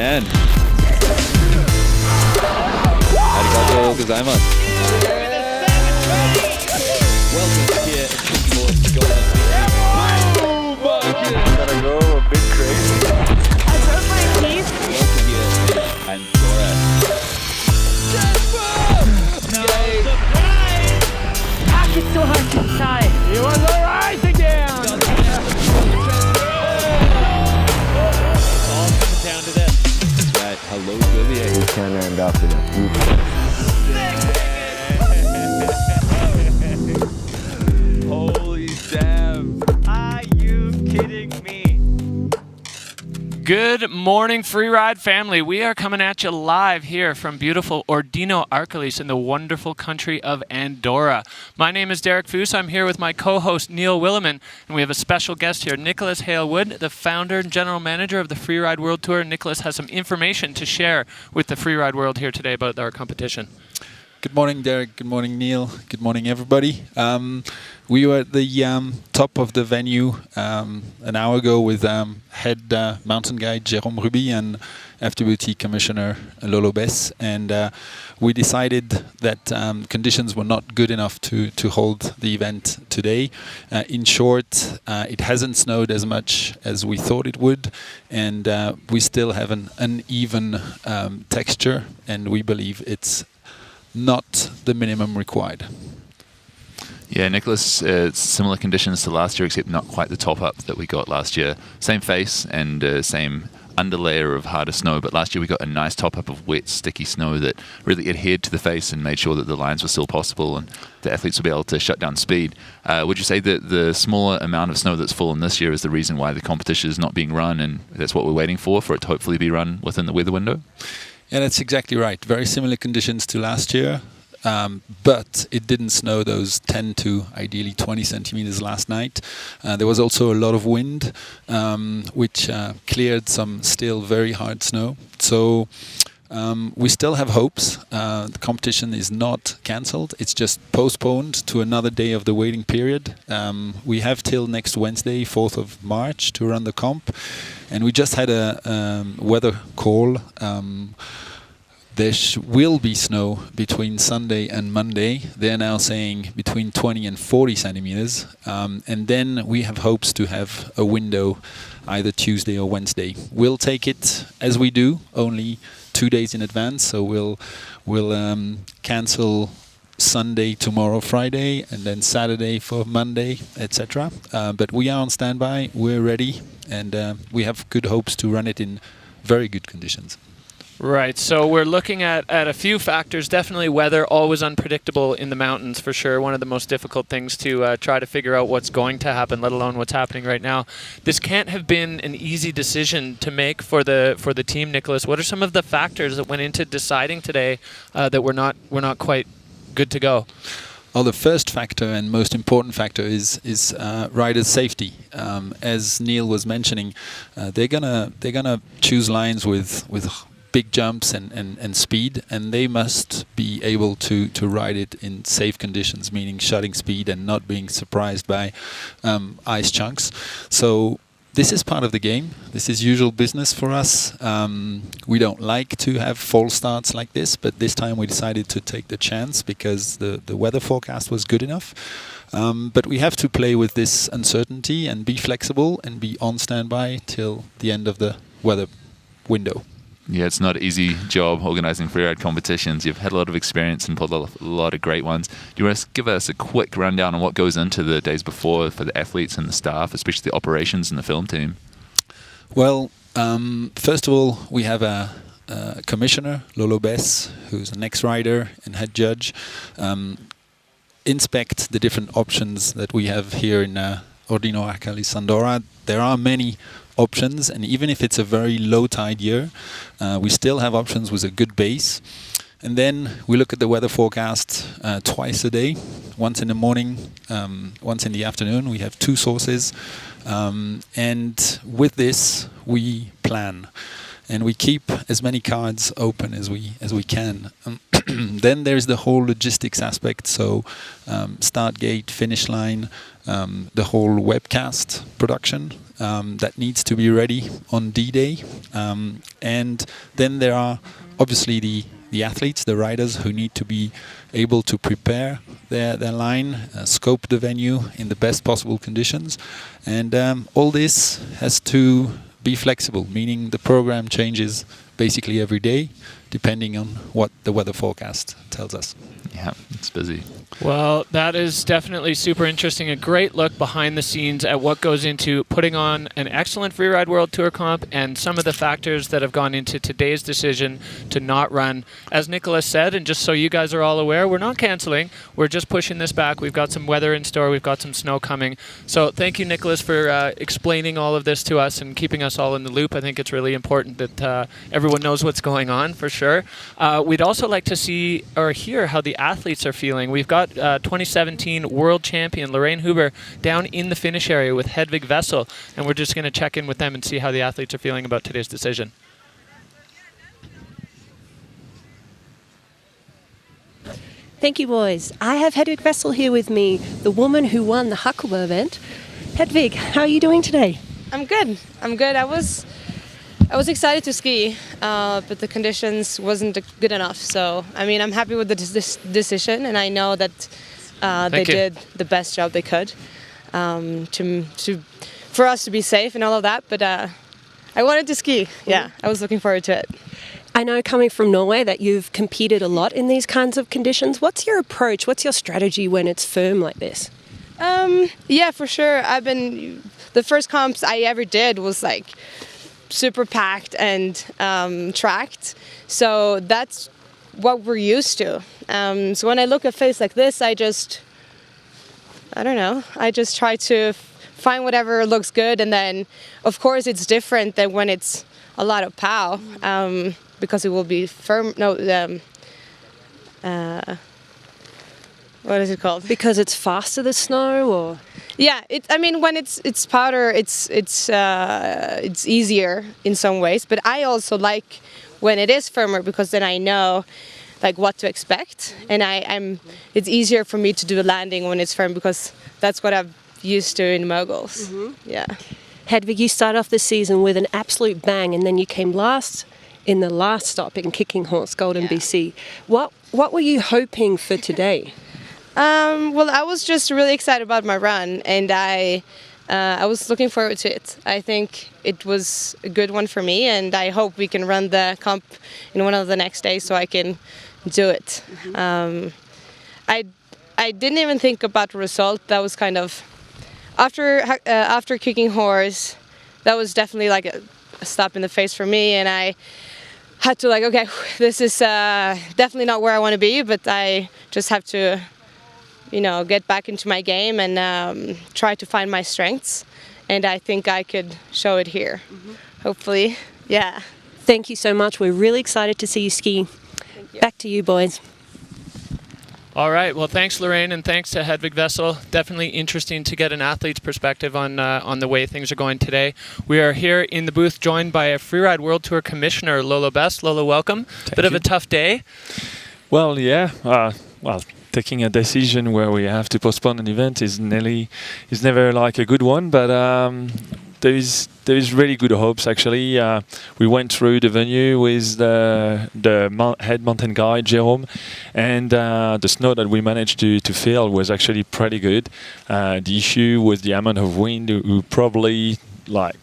10. Arigatou gozaimasu. Welcome here at Tricky Golden Gotta go a bit crazy. I broke my teeth. Welcome here in Andorra. Gosh, it's so hard to decide. You want to rise again? All coming down to this. That's right. Hello, William. We can end up in a poop. Holy damn. Are you kidding me? Good morning, Freeride family. We are coming at you live here from beautiful Ordino-Arcalís in the wonderful country of Andorra. My name is Derek Foose. I'm here with my co-host Neil Williman, and we have a special guest here, Nicholas Halewood, the founder and general manager of the Freeride World Tour. Nicholas has some information to share with the Freeride World here today about our competition. Good morning, Derek. Good morning, Neil. Good morning, everybody. We were at the top of the venue an hour ago with head mountain guide Jérôme Ruby and FWT Commissioner Lolo Bess, and we decided that conditions were not good enough to hold the event today. In short, it hasn't snowed as much as we thought it would, and we still have an uneven texture, and we believe it's not the minimum required. Yeah, Nicholas, similar conditions to last year, except not quite the top up that we got last year. Same face and same underlayer of harder snow, but last year we got a nice top up of wet, sticky snow that really adhered to the face and made sure that the lines were still possible and the athletes would be able to shut down speed. Would you say that the smaller amount of snow that's fallen this year is the reason why the competition is not being run, and that's what we're waiting for it to hopefully be run within the weather window? Yeah, that's exactly right. Very similar conditions to last year, but it didn't snow those 10 to ideally 20 centimeters last night. There was also a lot of wind, which cleared some still very hard snow. So we still have hopes. The competition is not cancelled. It's just postponed to another day of the waiting period. We have till next Wednesday, 4th of March, to run the comp. And we just had a weather call. There will be snow between Sunday and Monday. They're now saying between 20 and 40 centimeters. And then we have hopes to have a window either Tuesday or Wednesday. We'll take it as we do, only 2 days in advance. So we'll cancel Sunday, tomorrow, Friday, and then Saturday for Monday, etc. But we are on standby. We're ready, and we have good hopes to run it in very good conditions. Right, so we're looking at a few factors. Definitely weather, always unpredictable in the mountains for sure. One of the most difficult things to try to figure out what's going to happen, let alone what's happening right now. This can't have been an easy decision to make for the team, Nicholas. What are some of the factors that went into deciding today that we're not quite good to go? Well, the first factor and most important factor is riders' safety. As Neil was mentioning, they're gonna choose lines with big jumps and speed, and they must be able to ride it in safe conditions, meaning shutting speed and not being surprised by ice chunks. So this is part of the game. This is usual business for us. We don't like to have false starts like this, but this time we decided to take the chance because the weather forecast was good enough. But we have to play with this uncertainty and be flexible and be on standby till the end of the weather window. Yeah, it's not an easy job organising freeride competitions. You've had a lot of experience and pulled a lot of great ones. Do you want to give us a quick rundown on what goes into the days before for the athletes and the staff, especially the operations and the film team? Well, first of all, we have a commissioner, Lolo Bess, who's an ex-rider and head judge, inspect the different options that we have here in Ordino-Arcalís, Andorra. There are many options, and even if it's a very low tide year, we still have options with a good base. And then we look at the weather forecast twice a day, once in the morning, once in the afternoon. We have two sources, and with this we plan, and we keep as many cards open as we can. Then there's the whole logistics aspect, so start gate, finish line, the whole webcast production. that needs to be ready on D-Day. And then there are obviously the athletes, the riders, who need to be able to prepare their line, scope the venue in the best possible conditions. And all this has to be flexible, meaning the program changes basically every day, depending on what the weather forecast tells us. Yeah, it's busy. Well, that is definitely super interesting. A great look behind the scenes at what goes into putting on an excellent Freeride World Tour comp and some of the factors that have gone into today's decision to not run. As Nicholas said, and just so you guys are all aware, we're not canceling. We're just pushing this back. We've got some weather in store. We've got some snow coming. So thank you, Nicholas, for explaining all of this to us and keeping us all in the loop. I think it's really important that everyone knows what's going on, for sure. We'd also like to see or hear how the athletes are feeling. We've got 2017 world champion Lorraine Huber down in the finish area with Hedvig Vessel, and we're just going to check in with them and see how the athletes are feeling about today's decision. Thank you, boys. I have Hedvig Vessel here with me, the woman who won the Huckleberg event. Hedvig, how are you doing today? I'm good. I was excited to ski, but the conditions wasn't good enough. So, I mean, I'm happy with this decision, and I know that they did the best job they could for us to be safe and all of that. But I wanted to ski. Yeah, I was looking forward to it. I know, coming from Norway, that you've competed a lot in these kinds of conditions. What's your approach? What's your strategy when it's firm like this? Yeah, for sure. The first comps I ever did was like super packed and tracked, so that's what we're used to. So when I look at face like this, I just try to find whatever looks good, and then of course it's different than when it's a lot of pow, because it will be firm. What is it called? Because it's faster, the snow, or? Yeah, I mean, when it's powder, it's easier in some ways. But I also like when it is firmer, because then I know like what to expect, and it's easier for me to do a landing when it's firm, because that's what I'm used to in moguls. Mm-hmm. Yeah. Hedvig, you started off this season with an absolute bang, and then you came last in the last stop in Kicking Horse, Golden BC. What were you hoping for today? Well, I was just really excited about my run, and I was looking forward to it. I think it was a good one for me, and I hope we can run the comp in one of the next days so I can do it. Mm-hmm. I didn't even think about the result. That was kind of after Kicking Horse. That was definitely like a slap in the face for me, and I had to okay, this is definitely not where I want to be, but I just have to get back into my game and try to find my strengths, and I think I could show it here. Mm-hmm. Hopefully, yeah. Thank you so much. We're really excited to see you ski. Thank you. Back to you, boys. All right. Well, thanks, Lorraine, and thanks to Hedvig Vessel. Definitely interesting to get an athlete's perspective on the way things are going today. We are here in the booth joined by a Freeride World Tour Commissioner, Lolo Best. Lolo, welcome. Bit of a tough day. Well, yeah. Taking a decision where we have to postpone an event is never like a good one, but there is really good hopes actually. We went through the venue with the head mountain guide Jerome, and the snow that we managed to fill was actually pretty good. The issue was the amount of wind who probably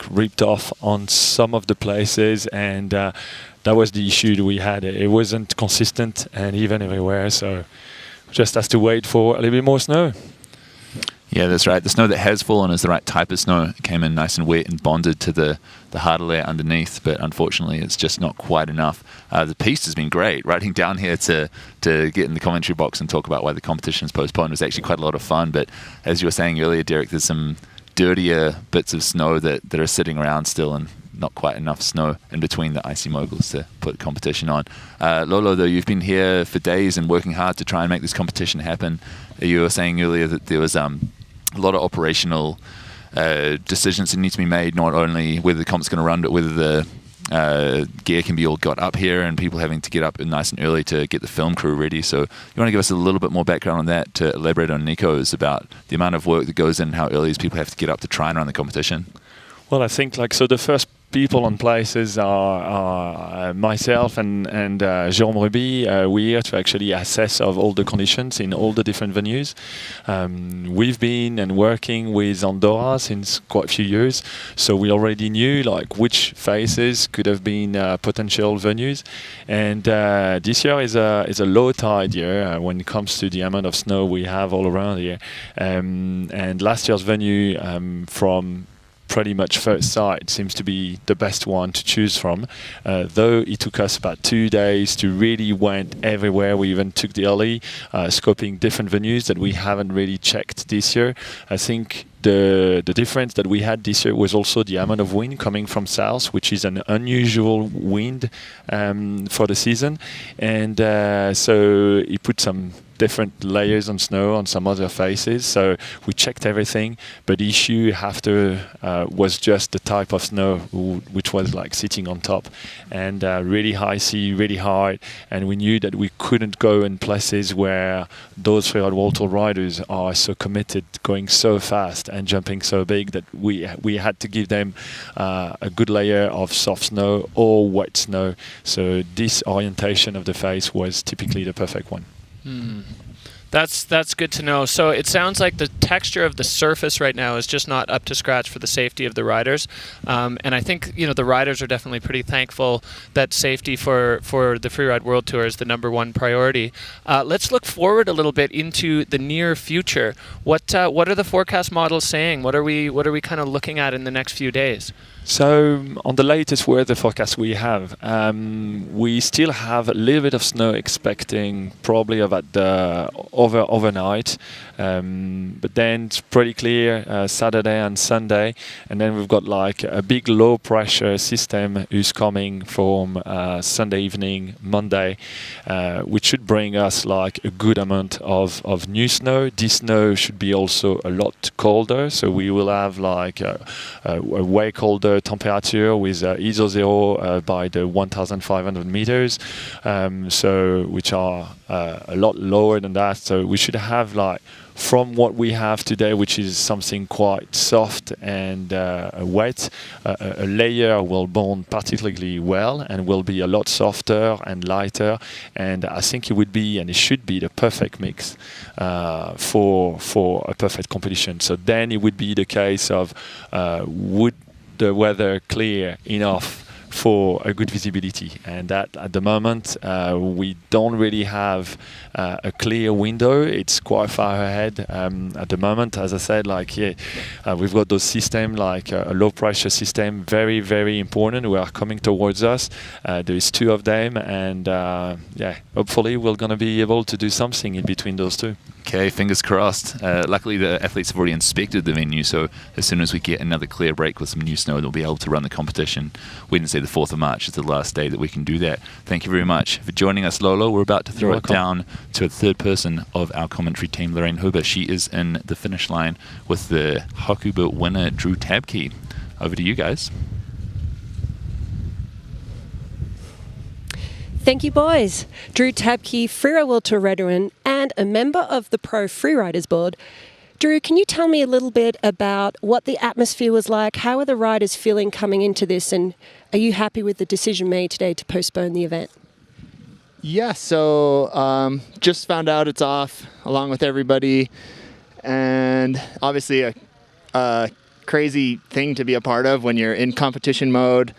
ripped off on some of the places, and that was the issue that we had. It wasn't consistent and even everywhere, so just has to wait for a little bit more snow. Yeah, that's right. The snow that has fallen is the right type of snow. It came in nice and wet and bonded to the harder layer underneath, but unfortunately it's just not quite enough. The piste has been great. Riding down here to get in the commentary box and talk about why the competition is postponed was actually quite a lot of fun, but as you were saying earlier, Derek, there's some dirtier bits of snow that are sitting around still, and not quite enough snow in between the icy moguls to put competition on. Lolo, though, you've been here for days and working hard to try and make this competition happen. You were saying earlier that there was a lot of operational decisions that need to be made, not only whether the comp's going to run, but whether the gear can be all got up here and people having to get up nice and early to get the film crew ready. So you want to give us a little bit more background on that to elaborate on Nico's about the amount of work that goes in and how early these people have to get up to try and run the competition? Well, I think the first people on places are myself and Jérôme Ruby. We're here to actually assess of all the conditions in all the different venues. We've been and working with Andorra since quite a few years, so we already knew which phases could have been potential venues. And this year is a low tide year when it comes to the amount of snow we have all around here. And last year's venue from pretty much first sight seems to be the best one to choose from, though it took us about 2 days to really went everywhere. We even took the early scoping different venues that we haven't really checked this year. I think the difference that we had this year was also the amount of wind coming from south, which is an unusual wind for the season, and so it put some different layers on snow on some other faces. So we checked everything, but the issue after was just the type of snow which was sitting on top, and really high sea, really hard, and we knew that we couldn't go in places where those Freeride World Tour riders are so committed, going so fast and jumping so big, that we had to give them a good layer of soft snow or wet snow. So this orientation of the face was typically the perfect one. That's good to know. So it sounds like the texture of the surface right now is just not up to scratch for the safety of the riders, and I think the riders are definitely pretty thankful that safety for the Freeride World Tour is the #1 priority. Let's look forward a little bit into the near future. What are the forecast models saying? What are we kind of looking at in the next few days? So on the latest weather forecast we have, we still have a little bit of snow expecting probably about overnight, but then it's pretty clear Saturday and Sunday, and then we've got a big low pressure system who's coming from Sunday evening, Monday, which should bring us a good amount of new snow. This snow should be also a lot colder, so we will have a way colder temperature with ISO 0 by the 1,500 meters, so which are a lot lower than that. So we should have from what we have today, which is something quite soft and wet, a layer will bond particularly well and will be a lot softer and lighter, and I think it would be, and it should be, the perfect mix for a perfect competition. So then it would be the case of would the weather clear enough for a good visibility, and that at the moment we don't really have a clear window. It's quite far ahead at the moment. As I said, we've got those systems a low pressure system, very, very important, who are coming towards us. There is 2 of them, and hopefully we're going to be able to do something in between those 2. Okay, fingers crossed. Luckily, the athletes have already inspected the venue, so as soon as we get another clear break with some new snow, they'll be able to run the competition. Wednesday, the 4th of March is the last day that we can do that. Thank you very much for joining us, Lolo. We're about to throw it down to a third person of our commentary team, Lorraine Huber. She is in the finish line with the Hakuba winner, Drew Tabke. Over to you guys. Thank you, boys. Drew Tabke, Freeride World Tour veteran and a member of the Pro Freeriders Board. Drew, can you tell me a little bit about what the atmosphere was like? How are the riders feeling coming into this? And are you happy with the decision made today to postpone the event? Yeah, so just found out it's off along with everybody. And obviously a crazy thing to be a part of when you're in competition mode.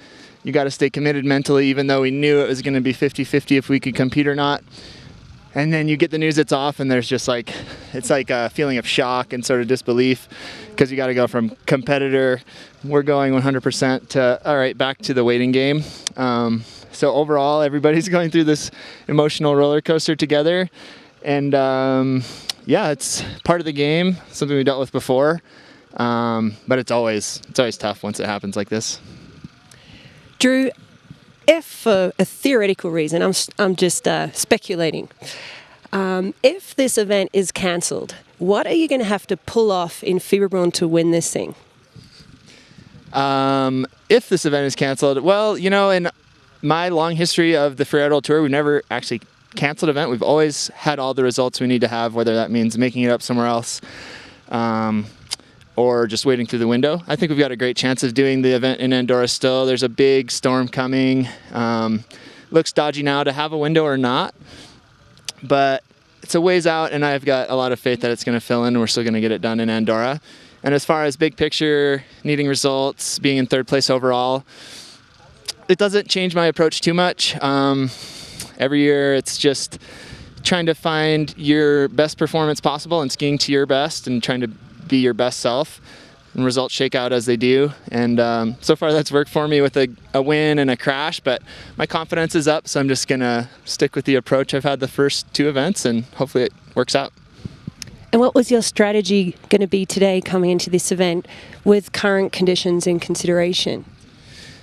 You got to stay committed mentally, even though we knew it was going to be 50-50 if we could compete or not. And then you get the news it's off, and there's just it's like a feeling of shock and sort of disbelief, because you got to go from competitor, we're going 100%, to all right, back to the waiting game. So overall, everybody's going through this emotional roller coaster together, and yeah, it's part of the game, something we dealt with before, but it's always tough once it happens like this. Drew, if for a theoretical reason, I'm just speculating, if this event is cancelled, what are you going to have to pull off in Freeride to win this thing? If this event is cancelled, well, in my long history of the Freeride World Tour, we've never actually canceled an event. We've always had all the results we need to have, whether that means making it up somewhere else, or just waiting through the window. I think we've got a great chance of doing the event in Andorra still. There's a big storm coming. Looks dodgy now to have a window or not, but it's a ways out, and I've got a lot of faith that it's going to fill in and we're still going to get it done in Andorra. And as far as big picture, needing results, being in third place overall, it doesn't change my approach too much. Every year it's just trying to find your best performance possible and skiing to your best and trying to be your best self, and results shake out as they do. And so far that's worked for me with a win and a crash, but my confidence is up, so I'm just gonna stick with the approach I've had the first 2 events, and hopefully it works out. And what was your strategy going to be today coming into this event with current conditions in consideration?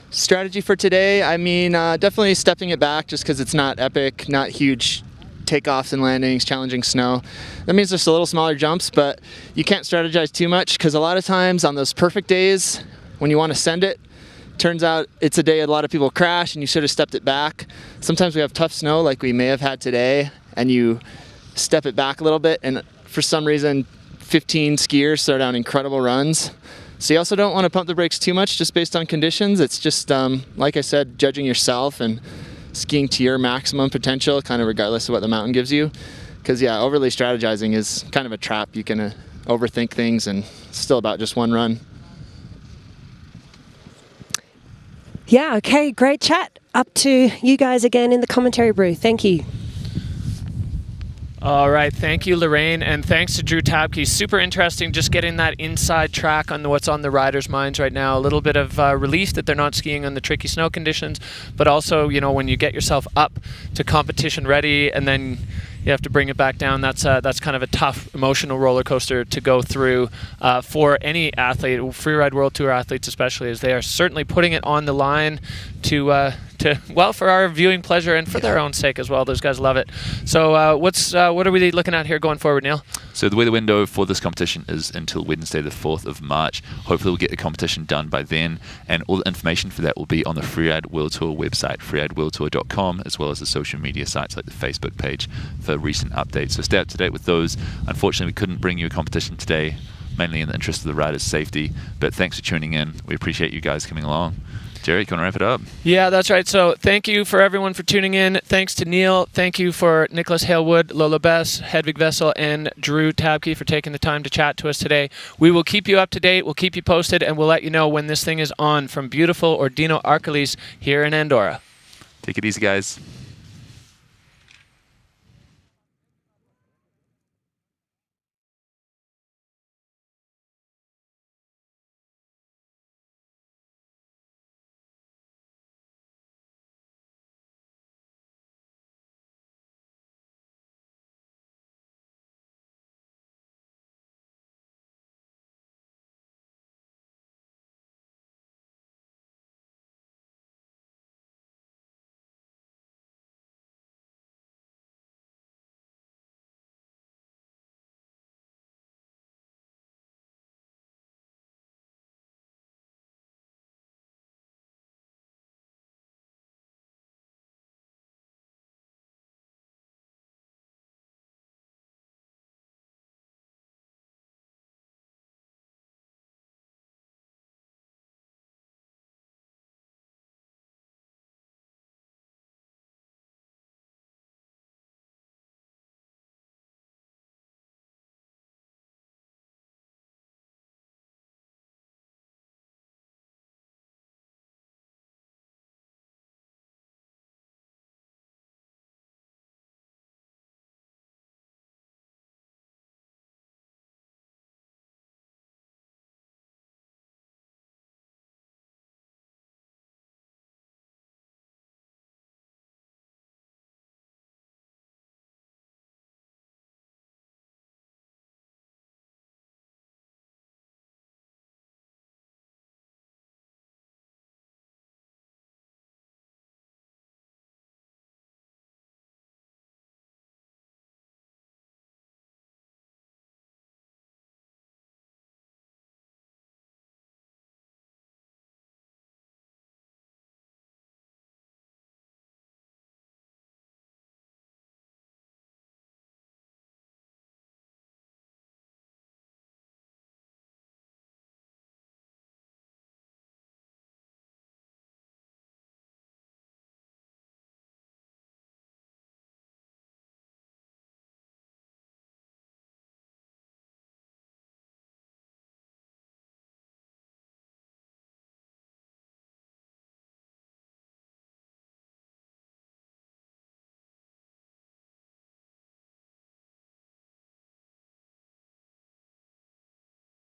Strategy for today, I mean, definitely stepping it back just because it's not epic, not huge takeoffs and landings, challenging snow. That means there's a little smaller jumps, but you can't strategize too much because a lot of times on those perfect days when you want to send it, turns out it's a day a lot of people crash and you should have stepped it back. Sometimes we have tough snow like we may have had today, and you step it back a little bit, and for some reason 15 skiers throw down incredible runs. So you also don't want to pump the brakes too much just based on conditions. It's just, like I said, judging yourself and skiing to your maximum potential, kind of regardless of what the mountain gives you. Because yeah, overly strategizing is kind of a trap. You can overthink things, and it's still about just one run. Yeah, okay, great chat. Up to you guys again in the commentary booth. Thank you. All right, thank you, Lorraine, and thanks to Drew Tabke. Super interesting just getting that inside track on what's on the riders' minds right now. A little bit of relief that they're not skiing on the tricky snow conditions, but also, you know, when you get yourself up to competition ready and then you have to bring it back down, that's kind of a tough emotional roller coaster to go through for any athlete, Freeride World Tour athletes especially, as they are certainly putting it on the line to well, for our viewing pleasure and for their own sake as well. Those guys love it. So what are we looking at here going forward, Neil? So the weather window for this competition is until Wednesday the 4th of March. Hopefully we'll get the competition done by then, and all the information for that will be on the Freeride World Tour website, freerideworldtour.com, as well as the social media sites like the Facebook page for recent updates. So stay up to date with those. Unfortunately, we couldn't bring you a competition today, mainly in the interest of the riders' safety, but thanks for tuning in. We appreciate you guys coming along. Jerry, you want to wrap it up? Yeah, that's right. So thank you for everyone for tuning in. Thanks to Neil. Thank you for Nicholas Halewood, Lola Bess, Hedvig Vessel, and Drew Tabke for taking the time to chat to us today. We will keep you up to date. We'll keep you posted, and we'll let you know when this thing is on from beautiful Ordino-Arcalís here in Andorra. Take it easy, guys.